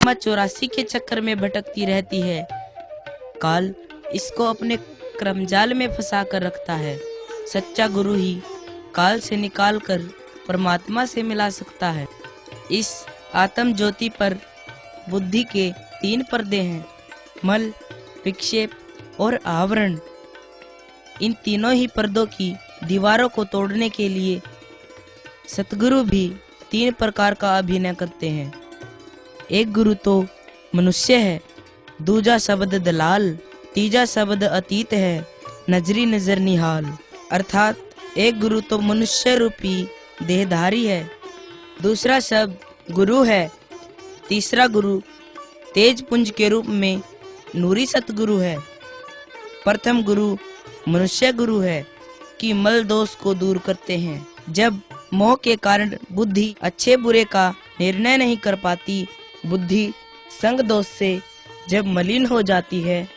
आत्मा 84 के चक्कर में भटकती रहती है। काल इसको अपने क्रमजाल में फंसा कर रखता है। सच्चा गुरु ही काल से निकाल कर परमात्मा से मिला सकता है। इस आत्म ज्योति पर बुद्धि के 3 पर्दे हैं, मल, विक्षेप और आवरण। इन तीनों ही पर्दों की दीवारों को तोड़ने के लिए सतगुरु भी 3 प्रकार का अभिनय करते हैं। एक गुरु तो मनुष्य है, दूजा शब्द दलाल, तीजा शब्द अतीत है, नजरी नजर निहाल। अर्थात एक गुरु तो मनुष्य रूपी देहधारी है, दूसरा शब्द गुरु है, तीसरा गुरु तेज पुंज के रूप में नूरी सतगुरु है। प्रथम गुरु मनुष्य गुरु है कि मल दोष को दूर करते हैं। जब मोह के कारण बुद्धि अच्छे बुरे का निर्णय नहीं कर पाती, बुद्धि संग दोष से जब मलिन हो जाती है,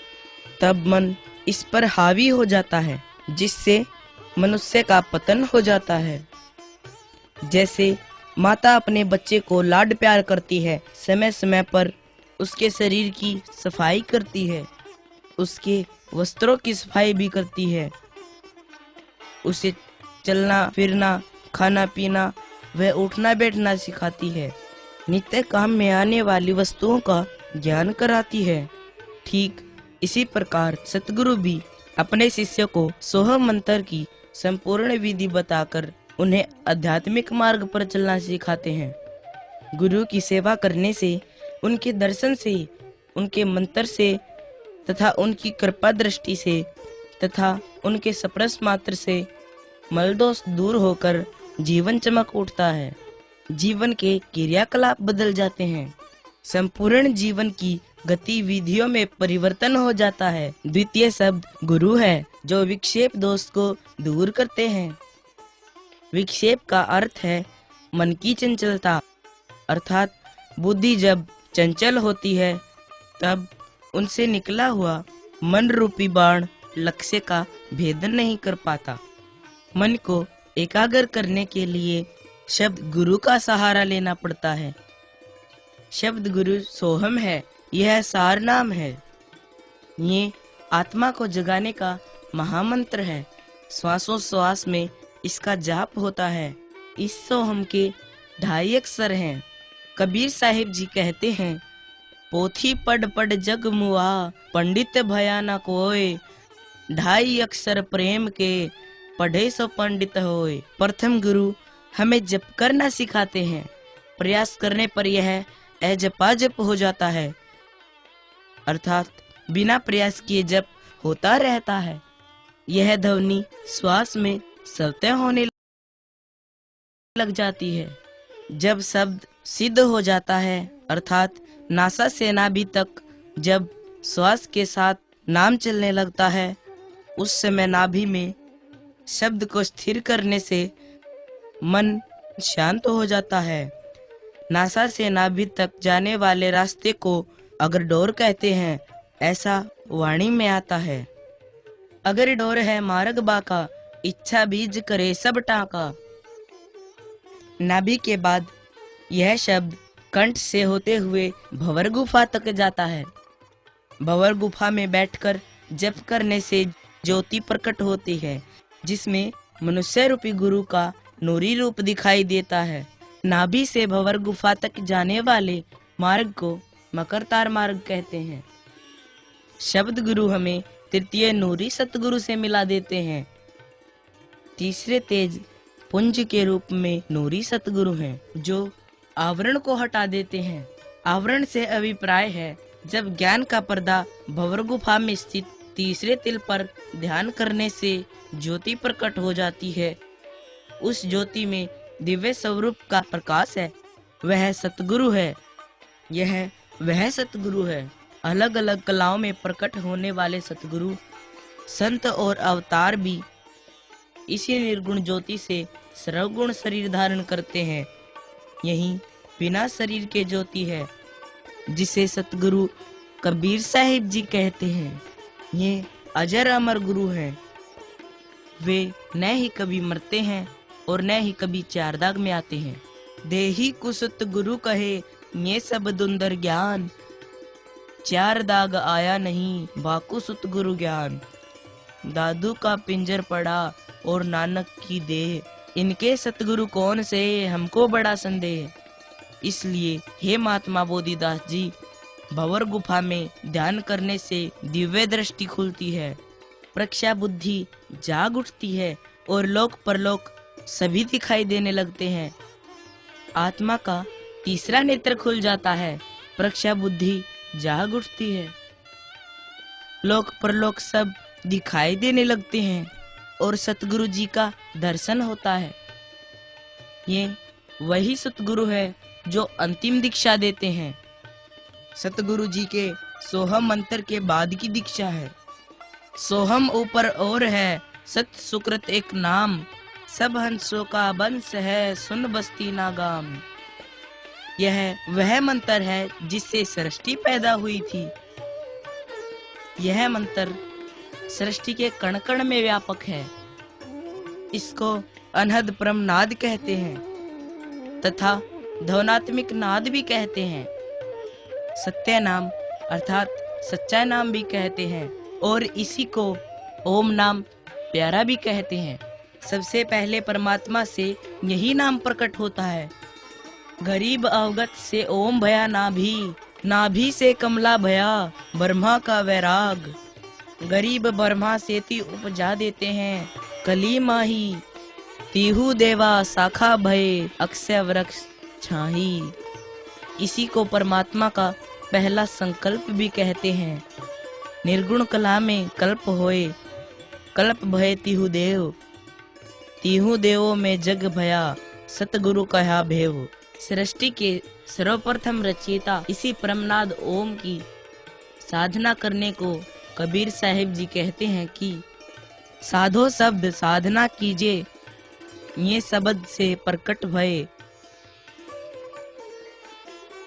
तब मन इस पर हावी हो जाता है, जिससे मनुष्य का पतन हो जाता है। जैसे माता अपने बच्चे को लाड प्यार करती है, समय समय पर उसके शरीर की सफाई करती है, उसके वस्त्रों की सफाई भी करती है, उसे चलना फिरना, खाना पीना व उठना बैठना सिखाती है, नित्य काम में आने वाली वस्तुओं का ज्ञान कराती है। ठीक इसी प्रकार सतगुरु भी अपने शिष्य को सोह मंत्र की संपूर्ण विधि बताकर उन्हें आध्यात्मिक मार्ग पर चलना सिखाते हैं। गुरु की सेवा करने से, उनके दर्शन से, उनके मंत्र से तथा उनकी कृपा दृष्टि से तथा उनके स्पर्श मात्र से मलदोष दूर होकर जीवन चमक उठता है। जीवन के क्रियाकलाप बदल जाते हैं, संपूर्ण जीवन की गतिविधियों में परिवर्तन हो जाता है। द्वितीय शब्द गुरु है, जो विक्षेप दोष को दूर करते हैं। विक्षेप का अर्थ है मन की चंचलता, अर्थात बुद्धि जब चंचल होती है, तब उनसे निकला हुआ मन रूपी बाण लक्ष्य का भेदन नहीं कर पाता। मन को एकाग्र करने के लिए शब्द गुरु का सहारा लेना पड़ता है। शब्द गुरु सोहम है, यह सार नाम है। ये आत्मा को जगाने का महामंत्र है। श्वासोश्वास में इसका जाप होता है। इस सोहम के 2.5 अक्षर हैं। कबीर साहिब जी कहते हैं, पोथी पढ़ पढ़ जग मुआ, पंडित भया न कोय, 2.5 अक्षर प्रेम के, पढ़े सो पंडित होए। प्रथम गुरु हमें जप करना सिखाते हैं। प्रयास करने पर यह अजपाजप हो जाता है, अर्थात बिना प्रयास किए जप होता रहता है। यह ध्वनि श्वास में स्वतः होने लग जाती है। जब शब्द सिद्ध हो जाता है, अर्थात नासा से नाभि तक जब श्वास के साथ नाम चलने लगता है, उस समय नाभि में शब्द को स्थिर करने से मन शांत हो जाता है। नासा से नाभि तक जाने वाले रास्ते को अगरडोर कहते हैं, ऐसा वाणी में आता है। अगरडोर है मार्ग बाका, इच्छा बीज करे सब टाका। नाभि के बाद यह शब्द कंठ से होते हुए भंवर गुफा तक जाता है। भंवर गुफा में बैठकर जप करने से ज्योति प्रकट होती है, जिसमें मनुष्य रूपी गुरु का नूरी रूप दिखाई देता है। नाभि से भंवर गुफा तक जाने वाले मार्ग को मकरतार मार्ग कहते हैं। शब्द गुरु हमें तृतीय नूरी सतगुरु से मिला देते हैं। तीसरे तेज पुंज के रूप में नूरी सतगुरु हैं, जो आवरण को हटा देते हैं। आवरण से अभिप्राय है, जब ज्ञान का पर्दा भंवर गुफा में स्थित तीसरे तिल पर ध्यान करने से ज्योति प्रकट हो जाती है। उस ज्योति में दिव्य स्वरूप का प्रकाश है, वह सतगुरु है। यह वह सतगुरु है। अलग अलग कलाओं में प्रकट होने वाले सतगुरु संत और अवतार भी इसी निर्गुण ज्योति से सर्वगुण शरीर धारण करते हैं। यही बिना शरीर के ज्योति है, जिसे सतगुरु कबीर साहिब जी कहते हैं। ये अजर अमर गुरु हैं। वे न ही कभी मरते हैं और न ही कभी चारदाग में आते हैं। देही कुसुत गुरु कहे, ये सब दुंदर ज्ञान, चार दाग आया नहीं बाकू सुत गुरु ज्ञान। दादू का पिंजर पड़ा और नानक की देह, इनके सतगुरु कौन से हमको बड़ा संदेह। इसलिए हे महात्मा बोधिदास जी, भंवर गुफा में ध्यान करने से दिव्य दृष्टि खुलती है, प्रज्ञा बुद्धि जाग उठती है और लोक परलोक सभी दिखाई देने लगते हैं। आत्मा का तीसरा नेत्र खुल जाता है, प्रज्ञा बुद्धि जाग उठती है, लोक परलोक सब दिखाई देने लगते हैं और सतगुरु जी का दर्शन होता है। ये वही सतगुरु है जो अंतिम दीक्षा देते हैं। सतगुरु जी के सोहम मंत्र के बाद की दीक्षा है। सोहम ऊपर और है, सत सुकृत एक नाम, सब हंसों का वंश है, सुन बस्ती ना गाम। यह वह मंत्र है जिससे सृष्टि पैदा हुई थी। यह मंत्र सृष्टि के कण कण में व्यापक है। इसको अनहद परम नाद कहते हैं तथा ध्वनात्मिक नाद भी कहते हैं। सत्य नाम अर्थात सच्चा नाम भी कहते हैं और इसी को ओम नाम प्यारा भी कहते हैं। सबसे पहले परमात्मा से यही नाम प्रकट होता है। गरीब अवगत से ओम भया नाभि से कमला भया ब्रह्मा का वैराग। गरीब ब्रह्मा से ती उपजा देते हैं, कली माही तीहू देवा शाखा भय अक्षय वृक्ष छाही। इसी को परमात्मा का पहला संकल्प भी कहते हैं। निर्गुण कला में कल्प होए, कल्प भय तीहू देवों में जग भया, सतगुरु कहा भेव। सृष्टि के सर्वप्रथम रचयिता इसी परमनाद ओम की साधना करने को कबीर साहिब जी कहते हैं कि साधो शब्द साधना कीजिए, ये शब्द से प्रकट भये,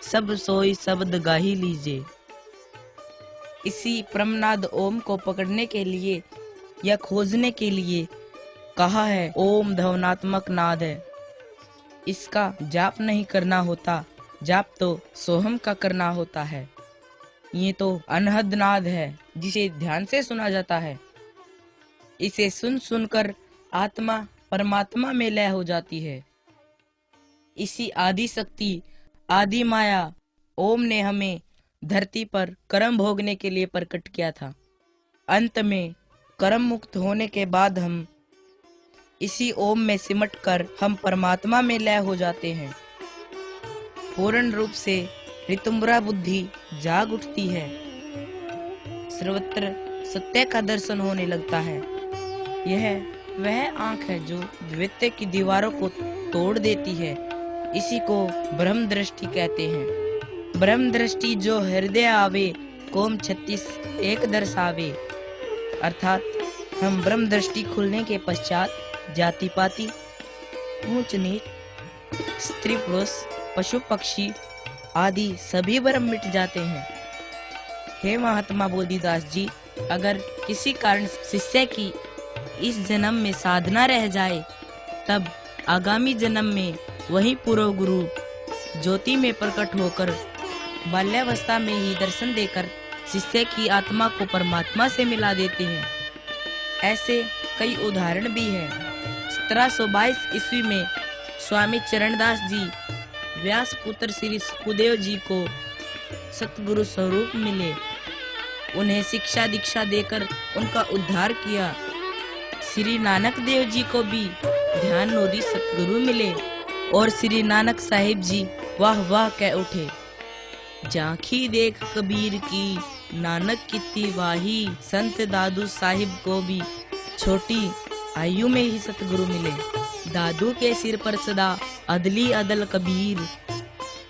सब सोई शब्द गाही लीजिए। इसी परमनाद ओम को पकड़ने के लिए या खोजने के लिए कहा है ओम ध्वनात्मक नाद है। इसका जाप नहीं करना होता, जाप तो सोहम का करना होता है। ये तो अनहद नाद है जिसे ध्यान से सुना जाता है। इसे सुन सुनकर आत्मा परमात्मा में लय हो जाती है। इसी आदि शक्ति आदि माया ओम ने हमें धरती पर कर्म भोगने के लिए प्रकट किया था। अंत में कर्म मुक्त होने के बाद हम इसी ओम में सिमट कर हम परमात्मा में लय हो जाते हैं। पूर्ण रूप से ऋतुम्बरा बुद्धि जाग उठती है, सर्वत्र सत्य का दर्शन होने लगता है। यह वह आंख है जो द्वैत की दीवारों को तोड़ देती है। इसी को ब्रह्म दृष्टि कहते हैं। ब्रह्म दृष्टि जो हृदय आवे, कोम 36 एक दर्शावे। अर्थात हम ब्रह्म दृष्टि खुलने के पश्चात जाति पाति, ऊंच नीच, स्त्री पुरुष, पशु पक्षी आदि सभी भ्रम मिट जाते हैं। हे महात्मा बोधिदास जी, अगर किसी कारण शिष्य की इस जन्म में साधना रह जाए, तब आगामी जन्म में वही पूर्व गुरु ज्योति में प्रकट होकर बाल्यावस्था में ही दर्शन देकर शिष्य की आत्मा को परमात्मा से मिला देते हैं। ऐसे कई उदाहरण भी हैं। 1722 ईस्वी में स्वामी चरणदास जी व्यास पुत्र श्री सुखदेव जी को सतगुरु स्वरूप मिले। उन्हें शिक्षा दीक्षा देकर उनका उद्धार किया। श्री नानक देव जी को भी ध्यान नोदी सतगुरु मिले और श्री नानक साहिब जी वाह वाह कह उठे। झांकी देख कबीर की नानक कितनी वाही। संत दादू साहिब को भी छोटी आयु में ही सतगुरु मिले। दादू के सिर पर सदा अदली अदल कबीर,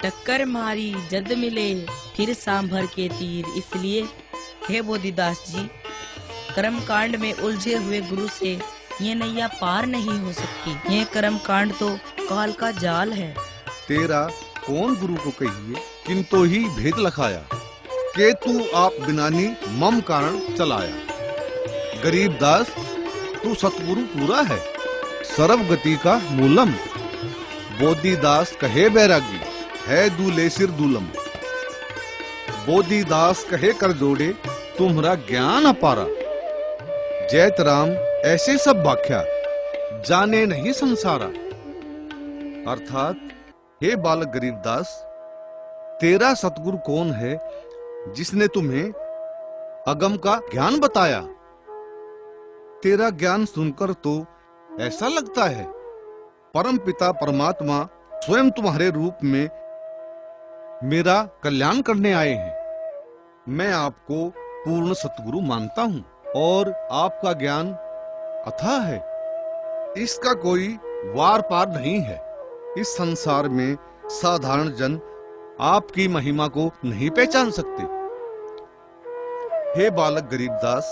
टक्कर मारी जद मिले फिर सांभर के तीर। इसलिए हे बोधिदास जी, कर्म कांड में उलझे हुए गुरु से ये नैया पार नहीं हो सकती। ये कर्म कांड तो काल का जाल है। तेरा कौन गुरु को कहिए किंतु ही भेद लखाया, के तू आप बिनानी मम कारण चलाया। गरीब दास तू सतगुरु पूरा है, सर्व गति का मूलम। बोधिदास कहे बैरागी, है दूले सिर दूलम। बोधिदास कहे कर जोड़े तुम्हारा ज्ञान अपारा। जैत राम ऐसे सब व्याख्या जाने नहीं संसारा। अर्थात हे बालक गरीबदास, तेरा सतगुरु कौन है जिसने तुम्हें अगम का ज्ञान बताया? तेरा ज्ञान सुनकर तो ऐसा लगता है परम पिता परमात्मा स्वयं तुम्हारे रूप में मेरा कल्याण करने आए हैं। मैं आपको पूर्ण सतगुरु मानता हूं और आपका ज्ञान अथाह है। इसका कोई वार पार नहीं है। इस संसार में साधारण जन आपकी महिमा को नहीं पहचान सकते। हे बालक गरीबदास,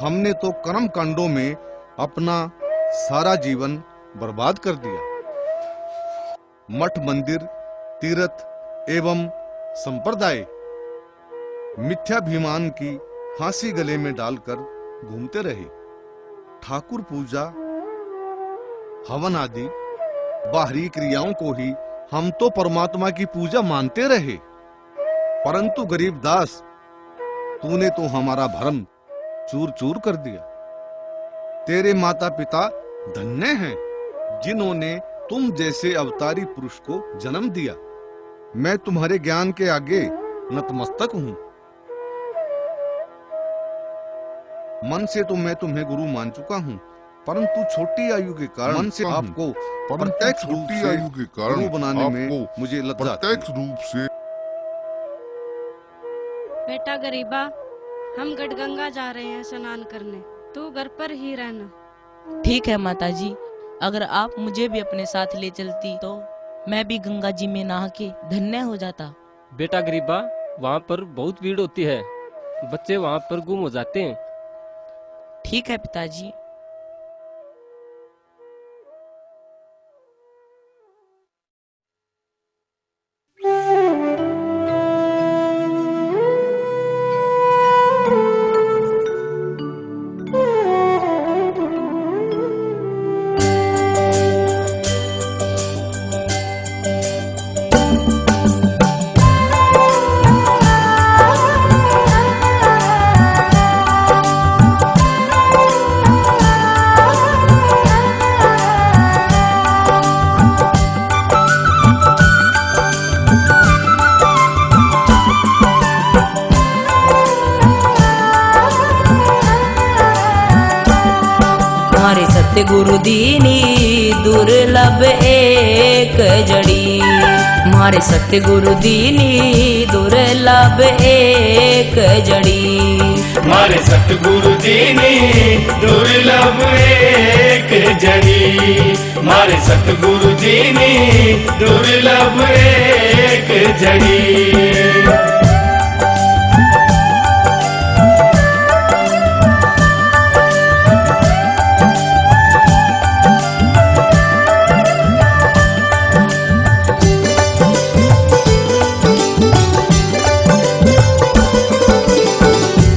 हमने तो कर्म कांडों में अपना सारा जीवन बर्बाद कर दिया। मठ मंदिर, तीर्थ एवं संप्रदाय मिथ्याभिमान की फांसी गले में डालकर घूमते रहे। ठाकुर पूजा, हवन आदि बाहरी क्रियाओं को ही हम तो परमात्मा की पूजा मानते रहे। परंतु गरीबदास, तूने तो हमारा भ्रम चूर चूर कर दिया। तेरे माता पिता धन्य हैं जिन्होंने तुम जैसे अवतारी पुरुष को जन्म दिया। मैं तुम्हारे ज्ञान के आगे नतमस्तक हूं। मन से तो मैं तुम्हें गुरु मान चुका हूं, परंतु छोटी आयु के कारण मन से आपको प्रत्यक्ष रूप से गुरु बनाने में मुझे लज्जा है। बेटा गरीबा, हम गढ़गंगा जा रहे हैं स्नान करने, तू घर पर ही रहना। ठीक है माताजी, अगर आप मुझे भी अपने साथ ले चलती तो मैं भी गंगा जी में नहा के धन्य हो जाता। बेटा गरीबा, वहाँ पर बहुत भीड़ होती है, बच्चे वहाँ पर गुम हो जाते हैं। ठीक है पिताजी। गुरु दीनी दुर्लभ एक जड़ी। मारे सत्य गुरु दीनी दुर्लभ एक जड़ी। मारे सतगुरु दीनी दुर्लभ एक जड़ी। मारे सतगुरु दीनी दुर्लभ एक जड़ी।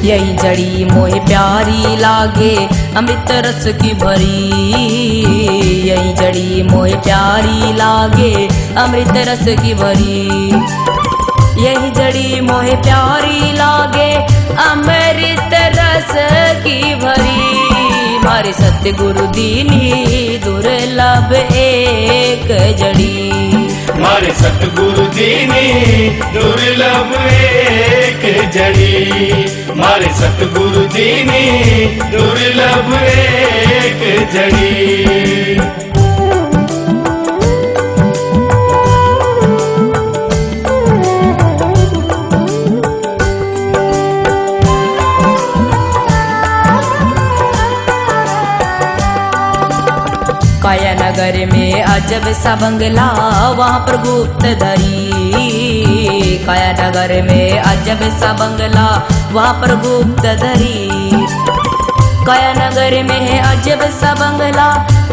यही जड़ी मोहे प्यारी लागे अमृत रस की भरी। यही जड़ी मोहे प्यारी लागे अमृत रस की भरी। यही जड़ी मोहे प्यारी लागे अमृत रस की भरी। मारे सत्य गुरु दीनी दुर्लभ एक जड़ी। मारे सतगुरु दीनी दुर्लभ एक जड़ी। मारे सतगुरु दीनी दुर्लभ एक जड़ी। काया नगर में अजब सा बंगला वहाँ पर गुप्त धरी। काया नगर में अजब सा बंगला वहाँ पर गुप्त धरी। काया नगर में है अजब सा बंगला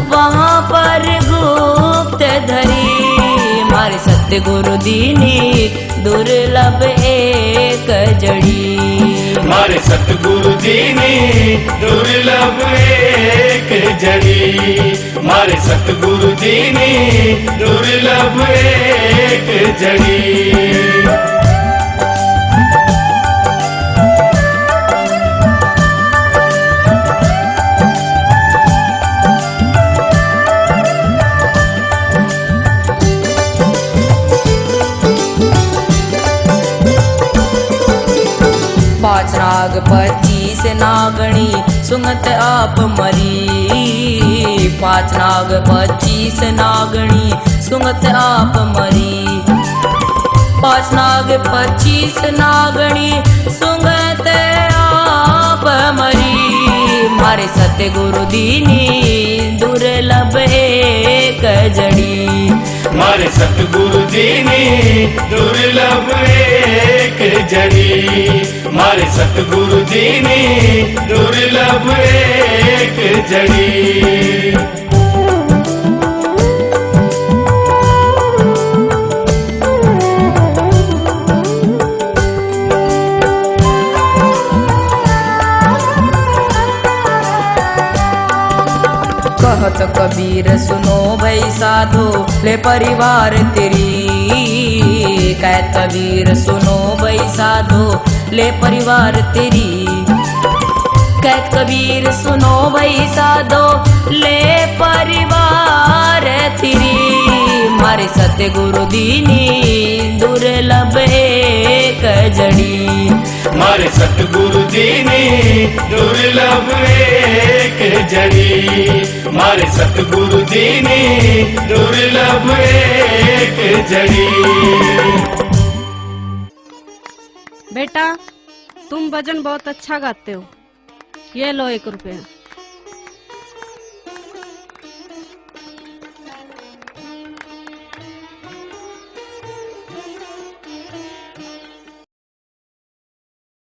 वहाँ पर गुप्त धरी। मारे सत्य गुरु दीनी दुर्लभ एक जड़ी। मारे सतगुरु दीनी दुर्लभ एक जड़ी। मारे सतगुरु दीनी दुर्लभ एक एक जड़ी। पाँच नाग 25 नागणी सुंगत आप मरी। पाँच नाग 25 नागणी सुंगत आप मरी। पाँच नाग 25 नागणी सुंगत आप मरी। मारे सतगुरु दीनी दुर्लभ एक जड़ी। मारे सतगुरु दीनी दुर्लभ एक जड़ी। मारे सतगुरु दीनी दुर्लभ एक जड़ी। कहत कबीर सुनो भई साधो ले परिवार तेरी। कहत कबीर सुनो भई साधो ले परिवार तेरी। कहत कबीर सुनो भई साधो ले परिवार तेरी। मारे सतगुरु दीनी दुर्लभ एक जड़ी। मारे सतगुरु दीनी दुर्लभ एक जड़ी। मारे सतगुरु दीनी दुर्लभ एक जड़ी। बेटा तुम भजन बहुत अच्छा गाते हो, ये लो 1 रुपया।